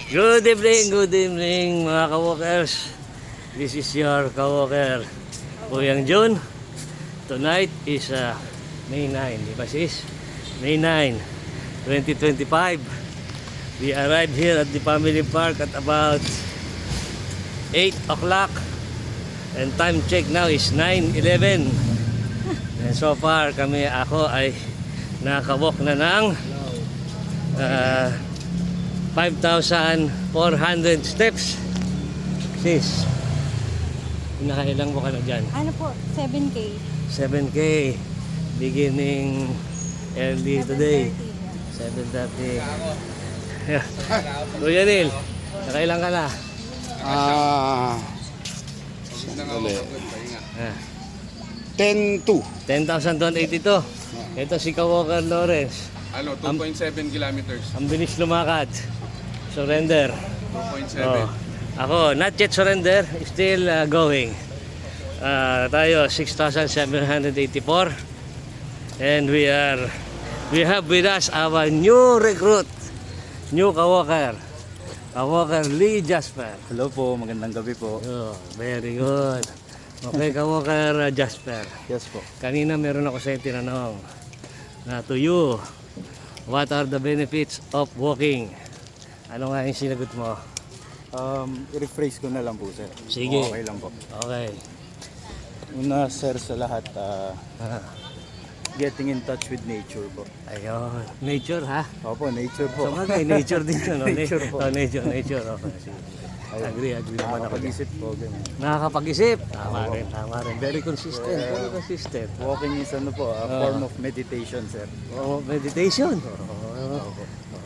Good evening mga ka-walkers. This is your ka-walker, Kuyang Jun. Tonight is May 9, di ba sis? May 9, 2025. We arrived here at the family park at about 8 o'clock. And time check now is 9:11. And so far ako ay nakawalk na ng 5,400 steps. Sis, nakailang mo ka na dyan? Ano po? 7K. 7K. Beginning early today. 7:30. Kuya Neil, nakailang ka na? Sandali. Ah, 10-2. 10,282. Ito si Ka-Walker Lawrence. 2.7 kilometers. Ang bilis lumakad. Surrender. 2.7. Oh. Ako, not yet surrender. Still going. Tayo, 6,784. And we have with us our new recruit. New Ka-Walker. Ka-Walker Lee Jasper. Hello po, magandang gabi po. Oh, very good. Okay, Ka-Walker Jasper. Yes po. Kanina meron ako sa'yo tinanong na to you, what are the benefits of walking? Ano nga yung sinagot mo? I-rephrase ko na lang po, sir. Sige. Okay lang po. Okay. Una, sir, sa lahat, Ah, getting in touch with nature po. ayun. Nature ha? Opo, nature So po. bagay, nature din. Ano? Nature po. Oh, nature. Okay, sige. Agree naman ako. Nakakapag-isip po, ganyan. Nakakapag-isip. Tama rin. Very consistent. Walking is ano po, a form of meditation, sir. Oh, meditation.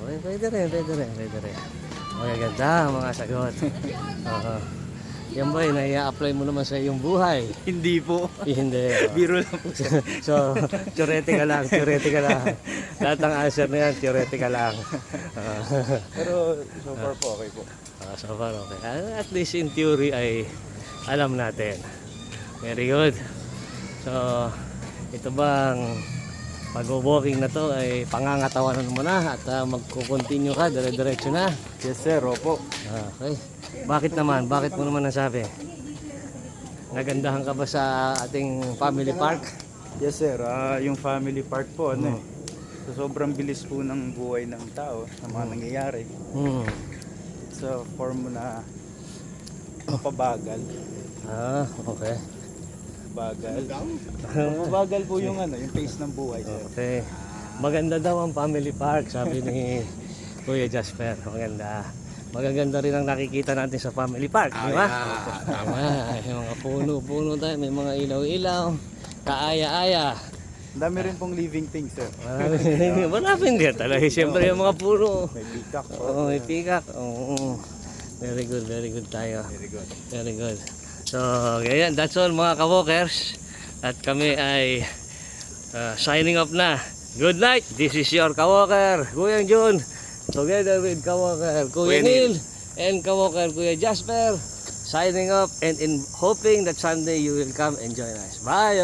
Okay, pwede rin. Okay, ganda mga sagot. Yan ba yun, nai-apply mo naman sa iyong buhay? Hindi po. Hindi. Biro lang po, sir. So, theoretical lang. Lahat ng answer na yan, theoretical lang. Pero so far po, okay po. So far, okay. At least in theory ay alam natin. Very good. So, ito bang pag-walking na to ay pangangatawanan mo na at magkukontinue ka, dire-diretso na. Yes, sir. Opo. Okay. Bakit naman? Bakit mo naman nasabi? Nagandahan ka ba sa ating family park? Yes, sir. Yung family park po, ano eh. So, sobrang bilis po ng buhay ng tao, ng mga nangyayari. It's a form na mapabagal. Okay. Bagal. Mabagal po yung ano, yung pace ng buhay, sir. Okay. Maganda daw ang family park, sabi ni Kuya Jasper. Magaganda rin ang nakikita natin sa family park, di ba? May mga puno-puno tayo, may mga ilaw-ilaw, kaaya-aya. Ang dami rin pong living things, sir. Maraming din talaga. Siyempre yung mga puno. May peacock po. Oo, may peacock. Oo. Very good tayo. Very good. So, ganyan. That's all mga ka-walkers. At kami ay signing off na. Good night. This is your ka-walker, Kuyang Jun. Together with ka-walker Kuya Neil and ka-walker Kuya Jasper. Signing off and in hoping that Sunday you will come and join us. Bye!